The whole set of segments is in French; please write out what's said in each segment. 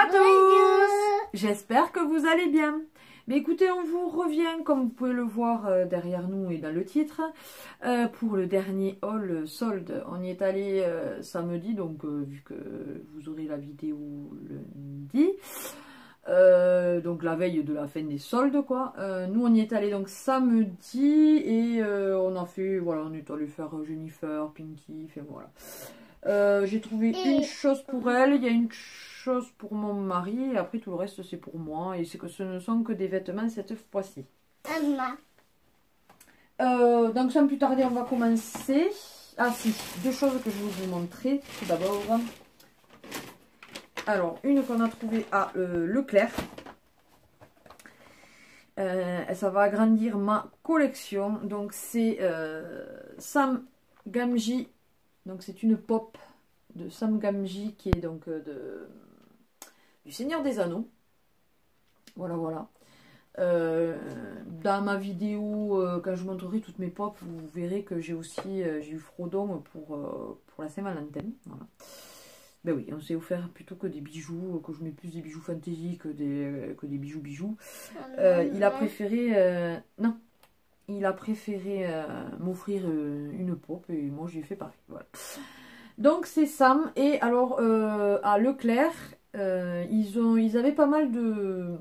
tous! J'espère que vous allez bien. Mais écoutez, on vous revient, comme vous pouvez le voir derrière nous et dans le titre, pour le dernier haul solde. On y est allé samedi, donc vu que vous aurez la vidéo lundi, donc la veille de la fin des soldes, quoi. Nous, on y est allé donc samedi et on a fait, voilà, on est allé faire Jennifer, Pinky, enfin voilà. J'ai trouvé une chose pour elle, il y a une chose pour mon mari, et après tout le reste c'est pour moi, et c'est que ce ne sont que des vêtements cette fois-ci. Donc sans plus tarder, on va commencer. Ah si, deux choses que je vais vous montrer tout d'abord. Alors, une qu'on a trouvée à Leclerc. Ça va agrandir ma collection. Donc c'est Sam Gamgee. Donc c'est une pop de Sam Gamgee qui est donc du Seigneur des Anneaux. Voilà, voilà. Dans ma vidéo, quand je montrerai toutes mes pop, vous verrez que j'ai aussi j'ai eu Frodon pour la Saint-Valentin. Voilà. Ben oui, on s'est offert plutôt que des bijoux, que je mets plus des bijoux fantasy que des bijoux. Il a préféré non, il a préféré m'offrir une pop et moi j'ai fait pareil. Voilà. Donc c'est Sam. Et alors à Leclerc, ils avaient pas mal de...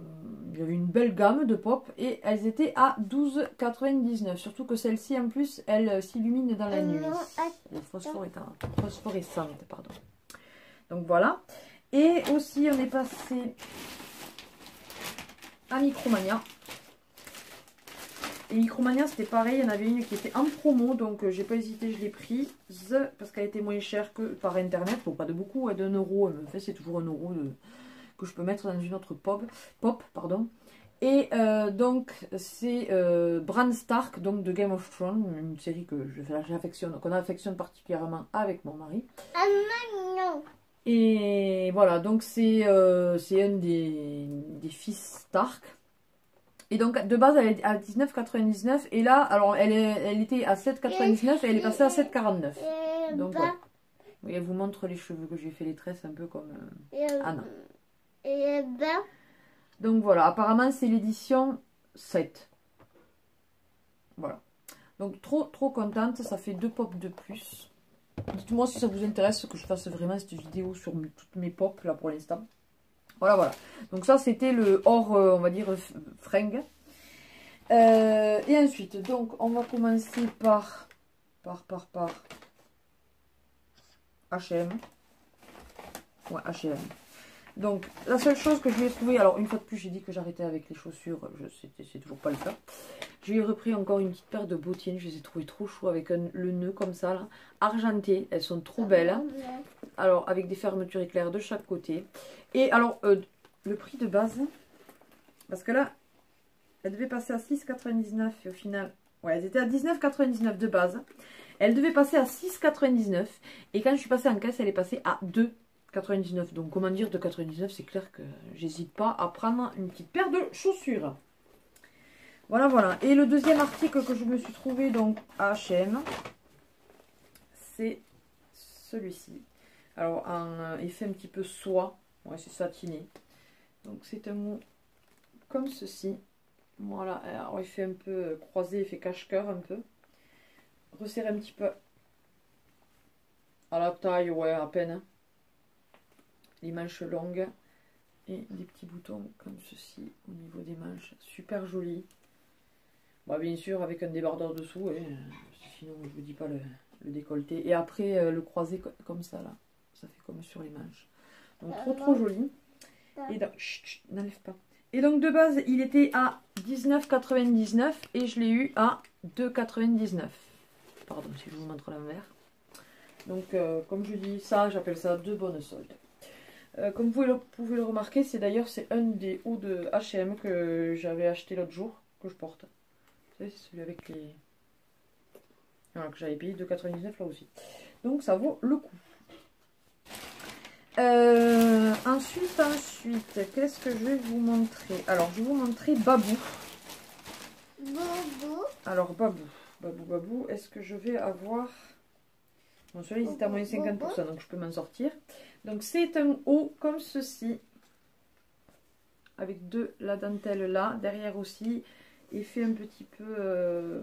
Il y avait une belle gamme de pop et elles étaient à 12,99 €. Surtout que celle-ci en plus, elle s'illumine dans la nuit. Elle est phosphorescente, pardon. Donc voilà. Et aussi on est passé à Micromania. Et Micromania c'était pareil, il y en avait une qui était en promo, donc j'ai pas hésité, je l'ai prise parce qu'elle était moins chère que par internet, bon pas de beaucoup, d'1 €, en fait c'est toujours 1 € que je peux mettre dans une autre pop pardon. Et donc c'est Bran Stark, donc de Game of Thrones, une série que j'affectionne, qu'on affectionne particulièrement avec mon mari. Et voilà, donc c'est un des fils Stark. Et donc de base elle est à 19,99 € et là alors elle était à 7,99 € et elle est passée à 7,49 €. Donc voilà. Oui, elle vous montre les cheveux que j'ai fait les tresses un peu comme Anna. Donc voilà, apparemment c'est l'édition 7. Voilà. Donc trop contente, ça fait 2 pop de plus. Dites-moi si ça vous intéresse que je fasse vraiment cette vidéo sur toutes mes pop là pour l'instant. Voilà, voilà. Donc ça c'était le hors, on va dire, fringue. Et ensuite, donc on va commencer par H&M. Ouais, H&M. Donc la seule chose que je lui ai trouvé, alors une fois de plus j'ai dit que j'arrêtais avec les chaussures, c'est toujours pas le cas. Je lui ai repris encore une petite paire de bottines, je les ai trouvées trop chaudes avec le nœud comme ça là, argenté, elles sont trop belles. Hein. Alors avec des fermetures éclairs de chaque côté. Et alors le prix de base, parce que là elle devait passer à 6,99 € et au final, ouais, elles étaient à 19,99 € de base. Elle devait passer à 6,99 € et quand je suis passée en caisse, elle est passée à 2,99 €. Donc comment dire 2,99 €, c'est clair que j'hésite pas à prendre une petite paire de chaussures. Voilà, voilà. Et le deuxième article que je me suis trouvé donc à H&M, c'est celui-ci. Alors en effet un petit peu soie, ouais c'est satiné. Donc c'est un mot comme ceci. Voilà, alors il fait un peu croisé, il fait cache-cœur un peu. Resserrer un petit peu à la taille, ouais, à peine. Hein. Les manches longues et des petits boutons comme ceci au niveau des manches. Super joli. Bah, bien sûr, avec un débardeur dessous, hein, sinon je vous dis pas le décolleté. Et après, le croisé comme ça, là. Ça fait comme sur les manches. Donc trop joli. Et donc, n'enlève pas. Et donc de base, il était à 19,99 € et je l'ai eu à 2,99 €. Pardon si je vous montre l'envers. Donc comme je dis ça, j'appelle ça de bonnes soldes. Comme vous pouvez le remarquer, c'est d'ailleurs un des hauts de H&M que j'avais acheté l'autre jour, que je porte. Vous savez, c'est celui avec les... Alors que j'avais payé 2,99 € là aussi. Donc ça vaut le coup. Ensuite, qu'est-ce que je vais vous montrer? Alors, je vais vous montrer Babou. Alors, Babou, est-ce que je vais avoir... Bon, celui-là, il est à moins 50%, donc je peux m'en sortir. Donc, c'est un haut comme ceci. avec la dentelle là, derrière aussi, et fait un petit peu,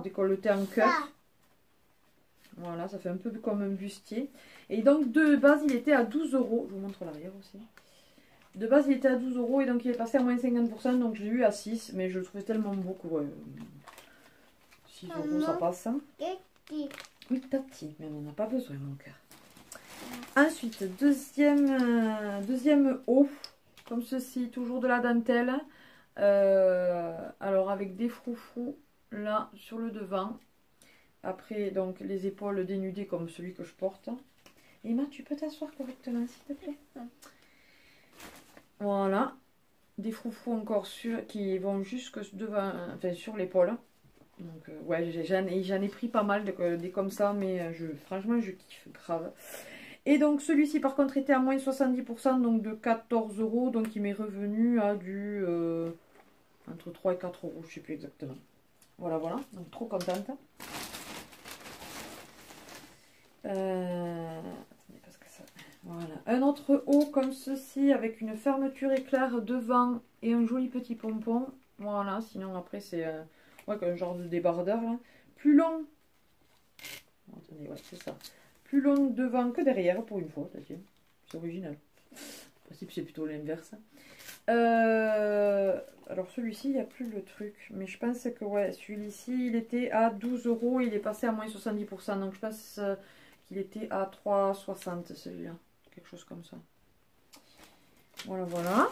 décolleté en cœur. Voilà, ça fait un peu comme un bustier. Et donc de base il était à 12 €. Je vous montre l'arrière aussi. De base il était à 12 € et donc il est passé à moins 50%. Donc j'ai eu à 6, mais je le trouvais tellement beau que 6 € ça passe. Oui, tati, mais on n'en a pas besoin mon cœur. Ensuite, deuxième haut, comme ceci, toujours de la dentelle. Alors avec des froufrous là sur le devant. Après, donc, les épaules dénudées comme celui que je porte. Emma, tu peux t'asseoir correctement, s'il te plaît? Voilà. Des froufrous encore qui vont jusque devant, enfin, sur l'épaule. Donc, ouais, j'en ai pris pas mal des comme ça, mais franchement, je kiffe grave. Et donc, celui-ci, par contre, était à moins 70%, donc de 14 €. Donc, il m'est revenu à du entre 3 et 4 €, je sais plus exactement. Voilà, voilà. Donc, trop contente. Parce que ça... Voilà. Un autre haut comme ceci avec une fermeture éclair devant et un joli petit pompon. Voilà, sinon après c'est ouais, un genre de débardeur là. Plus long. Attendez, ouais, c'est ça. Plus long devant que derrière pour une fois. C'est original. En principe c'est plutôt l'inverse. Alors celui-ci il n'y a plus le truc. Mais je pense que ouais, celui-ci il était à 12 €. Il est passé à moins 70%. Donc je pense... il était à 3,60 celui-là, quelque chose comme ça. Voilà, voilà.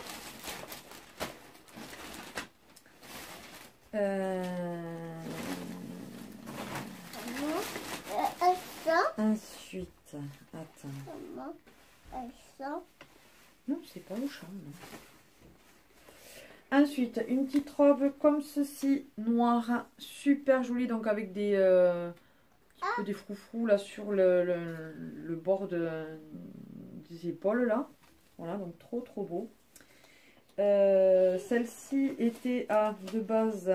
Ensuite, attends. Non, c'est pas au champ. Ensuite, une petite robe comme ceci, noire, super jolie, donc avec des froufrous là sur le bord des épaules là. Voilà, donc trop trop beau. Celle-ci était de base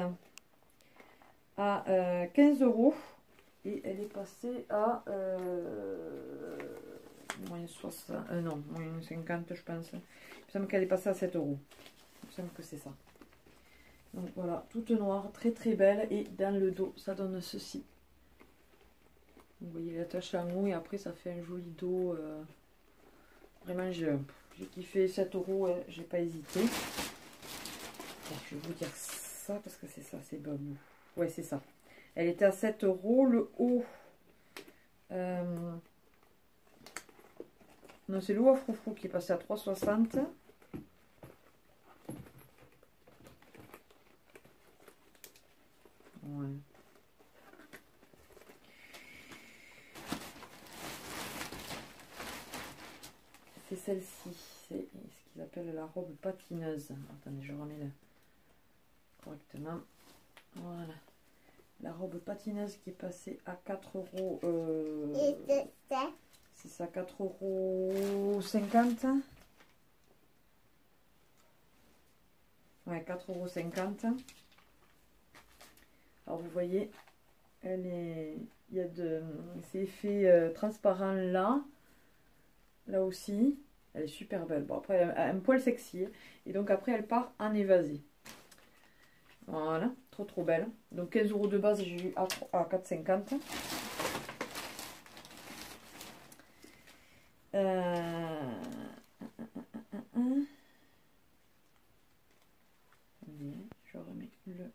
à 15 € et elle est passée à moins 60, non, moins 50 je pense. Il me semble qu'elle est passée à 7 €. Il me semble que c'est ça. Donc voilà, toute noire, très très belle, et dans le dos ça donne ceci. Vous voyez l'attache à mou et après ça fait un joli dos. Vraiment j'ai kiffé, 7 €, j'ai pas hésité. Bon, je vais vous dire ça parce que c'est ça, c'est babou. Ouais, c'est ça. Elle était à 7 €. Le haut. Non, c'est le haut à froufrou qui est passé à 3,60 €. Ouais. C'est celle-ci. C'est ce qu'ils appellent la robe patineuse. Attendez, je remets correctement. Voilà. La robe patineuse qui est passée à 4 €. C'est ça, 4,50 €. Ouais, 4,50 €. Alors vous voyez, il y a ces effets transparents là. Là aussi, elle est super belle. Bon, après, elle a un poil sexy. Et donc, après, elle part en évasé. Voilà, trop trop belle. Donc, 15 € de base, j'ai eu à 4,50 €. Je remets le...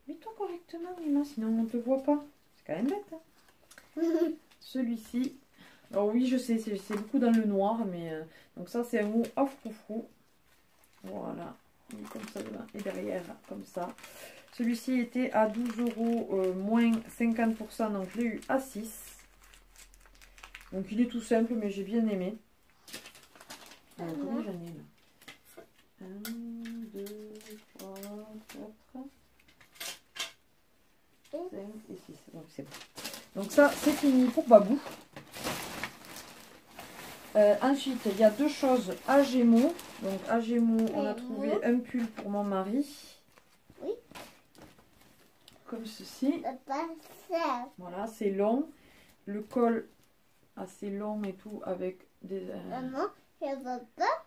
Mets-toi correctement, Emma, sinon on ne te voit pas. C'est quand même bête. Hein. Celui-ci... Alors oui, je sais, c'est beaucoup dans le noir, mais... donc ça, c'est un haut à froufrou. Voilà. Comme ça, et derrière, comme ça. Celui-ci était à 12 €, moins 50%, donc je l'ai eu à 6. Donc il est tout simple, mais j'ai bien aimé. Alors, combien j'en ai là? 1, 2, 3, 4, 5 et 6. Donc c'est bon. Donc ça, c'est fini pour Babou. Ensuite, il y a deux choses à Gémeaux. Donc à Gémeaux, on a trouvé un pull pour mon mari. Oui. Comme ceci. Voilà, c'est long. Le col assez long et tout avec des... Maman, je veux pas.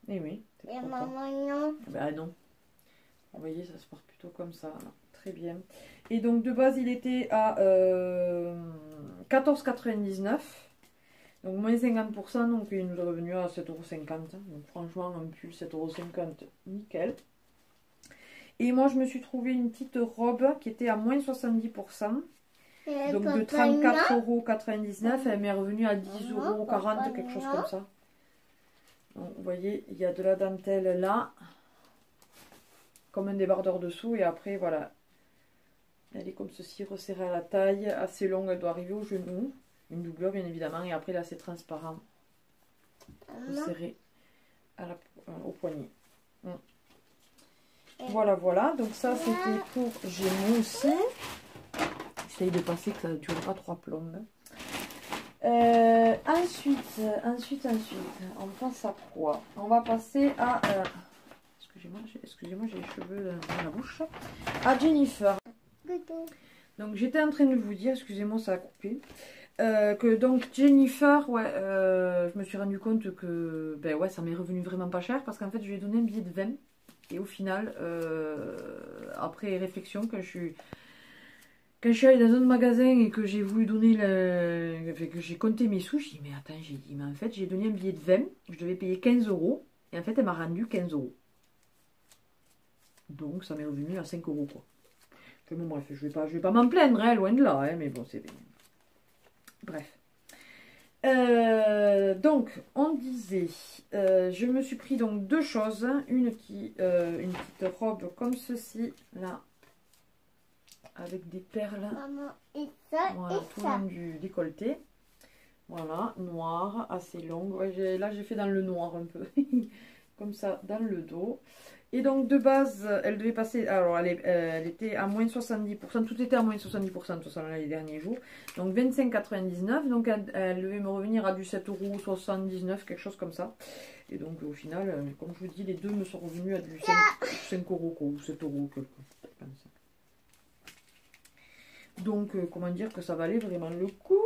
Eh oui. Et maman, non. Ben non. Vous voyez, ça se porte plutôt comme ça. Là. Très bien. Et donc, de base, il était à 14,99 €. Donc, moins 50%. Donc, il nous est revenu à 7,50 €. Donc, franchement, un pull 7,50 €. Nickel. Et moi, je me suis trouvé une petite robe qui était à moins 70%. Donc, de 34,99 €, elle m'est revenue à 10,40 €, quelque chose comme ça. Donc, vous voyez, il y a de la dentelle là. Comme un débardeur dessous. Et après, voilà. Elle est comme ceci, resserrée à la taille. Assez longue, elle doit arriver au genou. Une doublure, bien évidemment. Et après, là, c'est transparent. Resserré au poignet. Voilà, voilà. Donc, ça, c'était pour Gémeaux aussi. J'essaye de penser que ça ne dure pas 3 plombes. Ensuite, on passe à quoi? On va passer à... Excusez-moi, j'ai les cheveux dans la bouche. À Jennifer. Donc, j'étais en train de vous dire, excusez-moi, ça a coupé. Que donc, Jennifer, ouais, je me suis rendu compte que, ben ouais, ça m'est revenu vraiment pas cher. Parce qu'en fait, je lui ai donné un billet de 20. Et au final, après réflexion, quand je suis allée dans un magasin et que j'ai voulu donner enfin, que j'ai compté mes sous, j'ai dit, mais attends, j'ai dit, mais en fait, j'ai donné un billet de 20, je devais payer 15 €, et en fait, elle m'a rendu 15 €. Donc, ça m'est revenu à 5 € quoi. Enfin, bon, bref, je vais pas m'en plaindre, hein, loin de là, hein, mais bon, c'est bien. Bref. Donc, on disait, je me suis pris donc deux choses. Une petite robe comme ceci, là, avec des perles. Maman, et ça, voilà, et tout ça. le long du décolleté. Voilà, noir, assez longue. Ouais, là, j'ai fait dans le noir un peu. Comme ça, dans le dos. Et donc, de base, elle devait passer... Alors, elle était à moins 70%. Tout était à moins 70%, de toute façon, là, les derniers jours. Donc, 25,99 €. Donc, elle devait me revenir à du 7,79 €, quelque chose comme ça. Et donc, au final, comme je vous dis, les deux me sont revenus à du 5 € quoi, ou 7 € quelque chose comme ça. Donc, comment dire que ça valait vraiment le coup.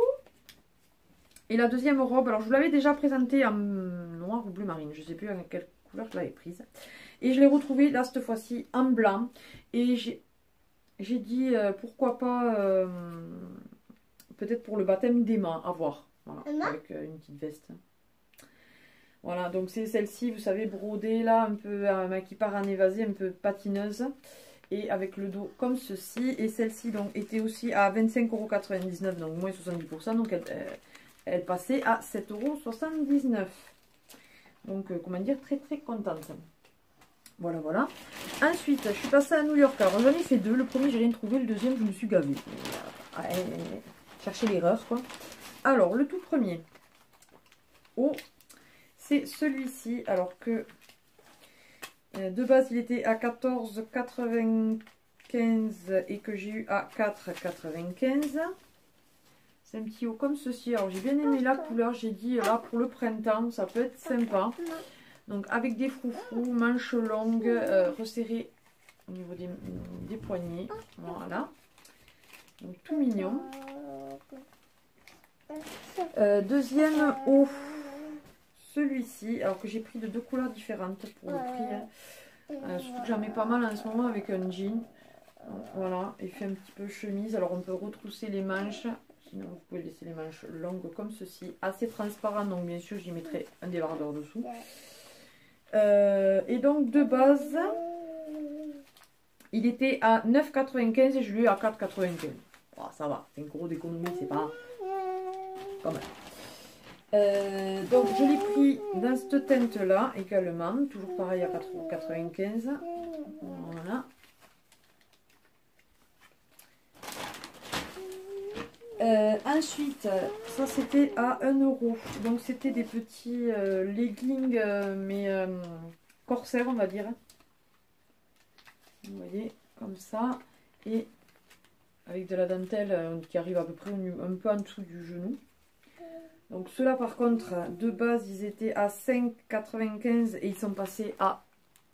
Et la deuxième robe, alors je vous l'avais déjà présentée en noir ou bleu marine. Je ne sais plus en quelle couleur je l'avais prise. Et je l'ai retrouvée là cette fois-ci en blanc. Et j'ai dit pourquoi pas, peut-être pour le baptême d'Emma, à voir. Voilà, avec une petite veste. Voilà, donc c'est celle-ci, vous savez, brodée là, un peu qui part en évasé, un peu patineuse. Et avec le dos comme ceci. Et celle-ci donc était aussi à 25,99 €, donc moins 70%. Donc elle passait à 7,79 €. Donc comment dire, très très contente. Voilà, voilà. Ensuite, je suis passée à New York. Alors j'en ai fait deux. Le premier, j'ai rien trouvé. Le deuxième, je me suis gavée. Chercher l'erreur, quoi. Alors, le tout premier. Oh, c'est celui-ci. Alors que... de base, il était à 14,95 € et que j'ai eu à 4,95 €. C'est un petit haut comme ceci. Alors, j'ai bien aimé la couleur. J'ai dit, là, pour le printemps, ça peut être sympa. Donc, avec des froufrous, manches longues, resserrées au niveau des poignets. Voilà. Donc, tout mignon. Deuxième haut. Celui-ci, alors que j'ai pris de deux couleurs différentes pour le prix. Surtout que j'en mets pas mal en ce moment avec un jean. Donc, voilà, il fait un petit peu chemise. Alors on peut retrousser les manches. Sinon vous pouvez laisser les manches longues comme ceci. Assez transparent, donc bien sûr j'y mettrai un débardeur dessous. Et donc de base, il était à 9,95 € et je l'ai eu à 4,95 €. Oh, ça va, c'est une grosse économie, c'est pas... Quand même. Donc je l'ai pris dans cette teinte là également, toujours pareil à 4,95 €. Voilà. Ensuite, ça c'était à 1 €. Donc c'était des petits leggings, mais corsaires on va dire. Vous voyez, comme ça. Et avec de la dentelle qui arrive à peu près un peu en dessous du genou. Donc ceux-là par contre, de base, ils étaient à 5,95 € et ils sont passés à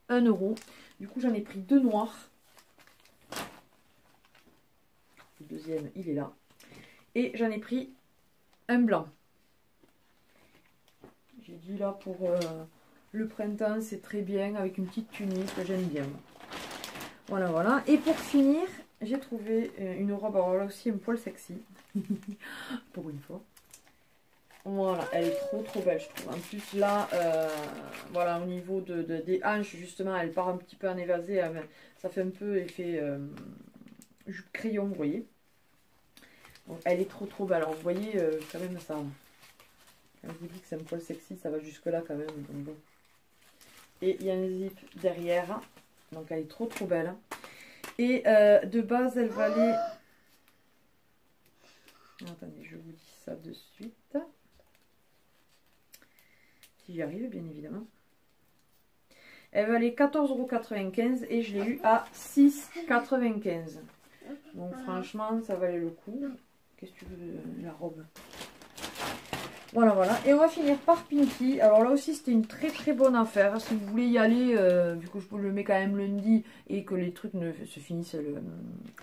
1 €. Du coup, j'en ai pris deux noirs. Le deuxième, il est là. Et j'en ai pris un blanc. J'ai dit là pour le printemps, c'est très bien avec une petite tunique, j'aime bien. Voilà, voilà. Et pour finir, j'ai trouvé une robe, alors là aussi un poil sexy, pour une fois. Voilà, elle est trop belle, je trouve. En plus, là, voilà, au niveau des hanches, justement, elle part un petit peu en évasé. Ça fait un peu effet jupe crayon, vous voyez. Donc, elle est trop belle. Alors, vous voyez, quand même, ça... Quand je vous dis que c'est un poil sexy, ça va jusque-là, quand même. Donc, bon. Et il y a un zip derrière. Donc, elle est trop belle. Et de base, elle valait... Attendez, je vous dis ça de suite. Si j'y arrive, bien évidemment. Elle valait 14,95 € et je l'ai eu à 6,95 €. Donc franchement, ça valait le coup. Qu'est-ce que tu veux, la robe? Voilà, voilà. Et on va finir par Pinky. Alors là aussi, c'était une très bonne affaire. Si vous voulez y aller, vu que je le mets quand même lundi et que les trucs ne se finissent le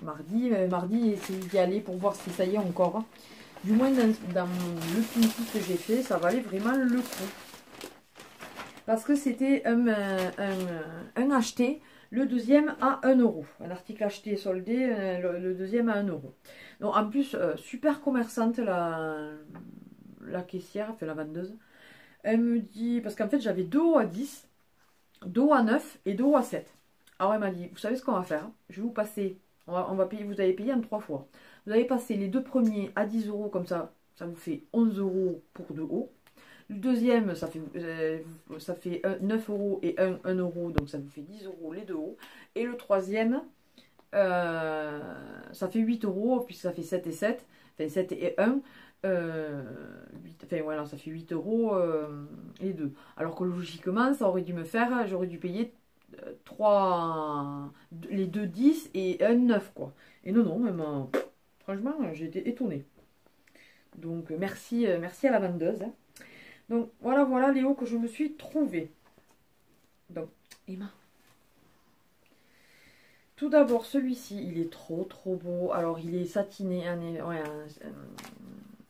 mardi, essayez d'y aller pour voir si ça y est encore. Du moins, dans le Pinky que j'ai fait, ça valait vraiment le coup. Parce que c'était un acheté, le deuxième à 1 €. Un article acheté soldé, le deuxième à 1 €. Donc en plus, super commerçante la caissière, enfin la vendeuse. Elle me dit, parce qu'en fait j'avais 2 hauts à 10, 2 hauts à 9 et 2 hauts à 7. Alors elle m'a dit, vous savez ce qu'on va faire? Je vais vous passer, on va payer, vous allez payer en 3 fois. Vous allez passer les deux premiers à 10 €, comme ça vous fait 11 € pour 2 hauts. Le deuxième, ça fait 9 € et 1 €, donc ça vous fait 10 € les deux hauts. Et le troisième, ça fait 8 €, puisque ça fait 7 et 7, enfin 7 et 1, 8, enfin voilà, ça fait 8 € les deux. Alors que logiquement, ça aurait dû me faire, j'aurais dû payer 3, les deux 10 et un 9, quoi. Et non, même, franchement, j'ai été étonnée. Donc merci à la vendeuse. Hein. Donc voilà les hauts que je me suis trouvé. Donc, Emma. Tout d'abord, celui-ci, il est trop beau. Alors, il est satiné,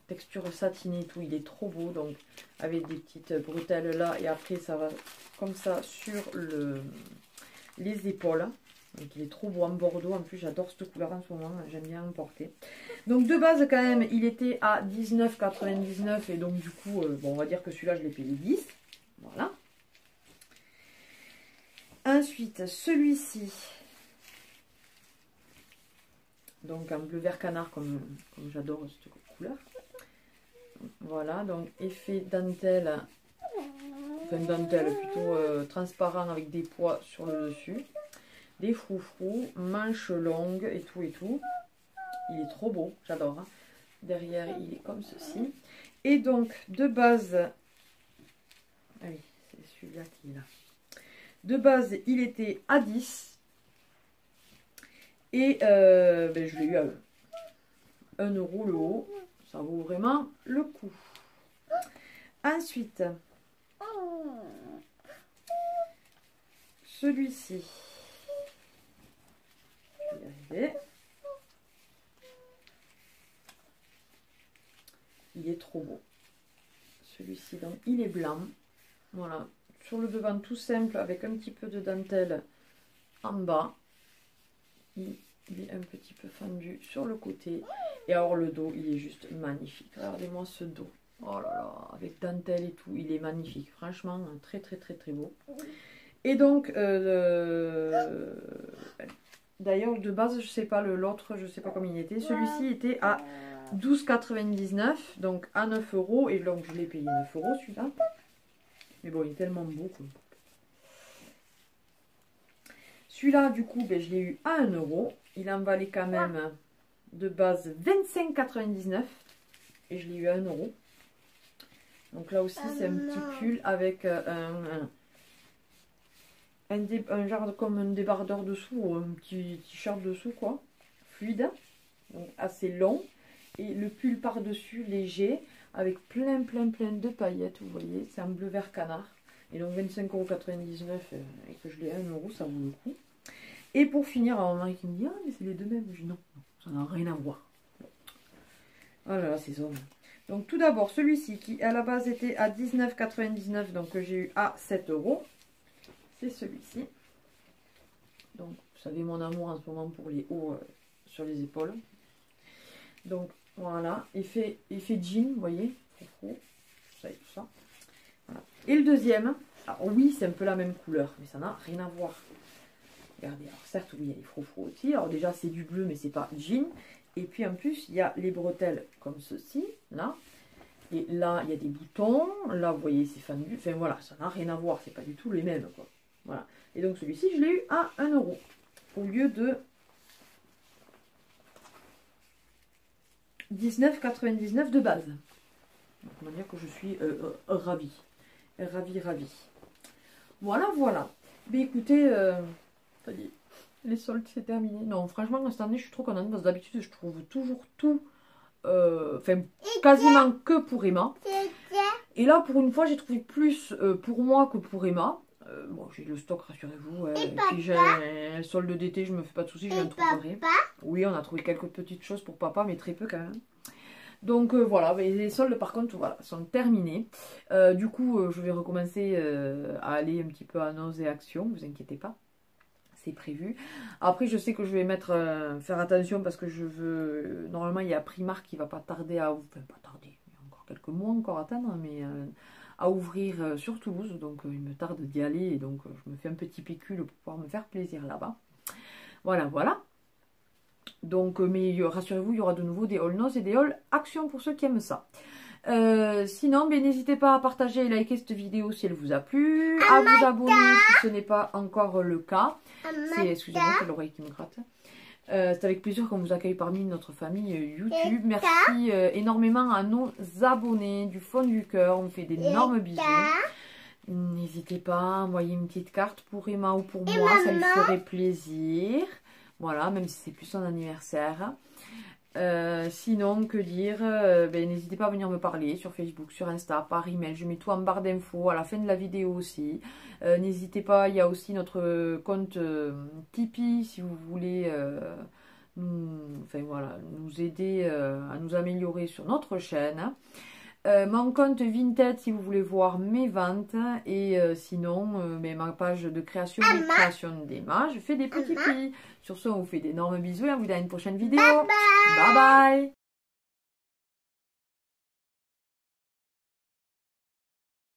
texture satinée et tout. Il est trop beau. Donc, avec des petites bretelles là. Et après, ça va comme ça sur les épaules. Donc, il est trop beau en bordeaux. En plus, j'adore cette couleur en ce moment. J'aime bien en porter. Donc, de base, quand même, il était à 19,99 €. Et donc, du coup, bon, on va dire que celui-là, je l'ai payé 10. Voilà. Ensuite, celui-ci. Donc, en bleu vert canard, comme j'adore cette couleur. Voilà, donc effet dentelle. Enfin, dentelle plutôt transparent avec des pois sur le dessus. Des froufrous, manches longues et tout et tout. Il est trop beau, j'adore. Hein. Derrière, il est comme ceci. Et donc, de base... Ah oui, c'est celui-là qui est là. De base, il était à 10. Et je l'ai eu à 1 € le haut. Ça vaut vraiment le coup. Ensuite, celui-ci. Je vais y arriver. Il est trop beau. Celui-ci, donc, il est blanc. Voilà. Sur le devant, tout simple, avec un petit peu de dentelle en bas. Il est un petit peu fendu sur le côté. Et alors, le dos, il est juste magnifique. Regardez-moi ce dos. Oh là là, avec dentelle et tout. Il est magnifique. Franchement, très beau. Et donc, d'ailleurs, de base, je sais pas, l'autre, je sais pas combien il était. Celui-ci était à 12,99 €, donc à 9 €. Et donc, je l'ai payé 9 € celui-là. Mais bon, il est tellement beau, quoi. Celui-là, du coup, je l'ai eu à 1 €. Il en valait quand même de base 25,99 € et je l'ai eu à 1 €. Donc là aussi, c'est un petit pull avec un genre comme un débardeur dessous, un petit t-shirt dessous, quoi. Fluide, donc assez long. Et le pull par-dessus, léger, avec plein de paillettes, vous voyez. C'est un bleu vert canard. Et donc 25,99 € et que je l'ai à 1 €, ça vaut le coup. Et pour finir, alors mon mari qui me dit, ah mais c'est les deux mêmes. Je dis non, ça n'a rien à voir. Oh là là, ces hommes. Donc tout d'abord, celui-ci qui à la base était à 19,99 €, donc que j'ai eu à 7 €. C'est celui-ci. Donc vous savez mon amour en ce moment pour les hauts sur les épaules. Donc voilà, effet jean, vous voyez, ça et tout ça. Voilà. Et le deuxième, alors oui, c'est un peu la même couleur, mais ça n'a rien à voir. Regardez, alors certes, oui, il y a les froufrous aussi. Alors déjà, c'est du bleu, mais c'est pas jean. Et puis en plus, il y a les bretelles comme ceci, là. Et là, il y a des boutons. Là, vous voyez, c'est fendu. Enfin voilà, ça n'a rien à voir, c'est pas du tout les mêmes, quoi. Voilà. Et donc celui-ci, je l'ai eu à 1 € au lieu de 19,99 € de base. Donc on va dire que je suis ravie. Ravie. Voilà, voilà. Mais écoutez, ça y est, les soldes c'est terminé. Non, franchement, cette année, je suis trop contente parce que d'habitude, je trouve toujours tout, enfin, quasiment que pour Emma. Et là, pour une fois, j'ai trouvé plus pour moi que pour Emma. Bon, j'ai le stock, rassurez-vous. Et puis j'ai un solde d'été, je me fais pas de soucis, je viens de trouver. Oui, on a trouvé quelques petites choses pour papa, mais très peu quand même. Donc voilà, les soldes par contre voilà, sont terminés. Du coup, je vais recommencer à aller un petit peu à Nose et Action, ne vous inquiétez pas. C'est prévu. Après, je sais que je vais faire attention parce que je veux... Normalement, il y a Primark qui va pas tarder à... Enfin, pas tarder, il y a encore quelques mois encore à attendre, mais à ouvrir sur Toulouse. Donc, il me tarde d'y aller et donc je me fais un petit pécule pour pouvoir me faire plaisir là-bas. Voilà, voilà. Donc, mais rassurez-vous, il y aura de nouveau des hauls Nose et des hauls Action pour ceux qui aiment ça. Sinon, n'hésitez pas à partager et liker cette vidéo si elle vous a plu, à vous abonner si ce n'est pas encore le cas. Excusez-moi, c'est l'oreille qui me gratte. C'est avec plaisir qu'on vous accueille parmi notre famille YouTube. Merci énormément à nos abonnés du fond du cœur. On vous fait d'énormes bisous. N'hésitez pas à envoyer une petite carte pour Emma ou pour moi, ça lui ferait plaisir. Voilà, même si c'est plus son anniversaire. Sinon, que dire, n'hésitez pas à venir me parler sur Facebook, sur Insta, par email. Je mets tout en barre d'infos à la fin de la vidéo aussi. N'hésitez pas, il y a aussi notre compte Tipeee si vous voulez nous aider à nous améliorer sur notre chaîne. Mon compte Vinted si vous voulez voir mes ventes et sinon ma page de création et création d'Emma. Je fais des petits prix. Sur ce, on vous fait d'énormes bisous et on vous dit à une prochaine vidéo. Bye bye.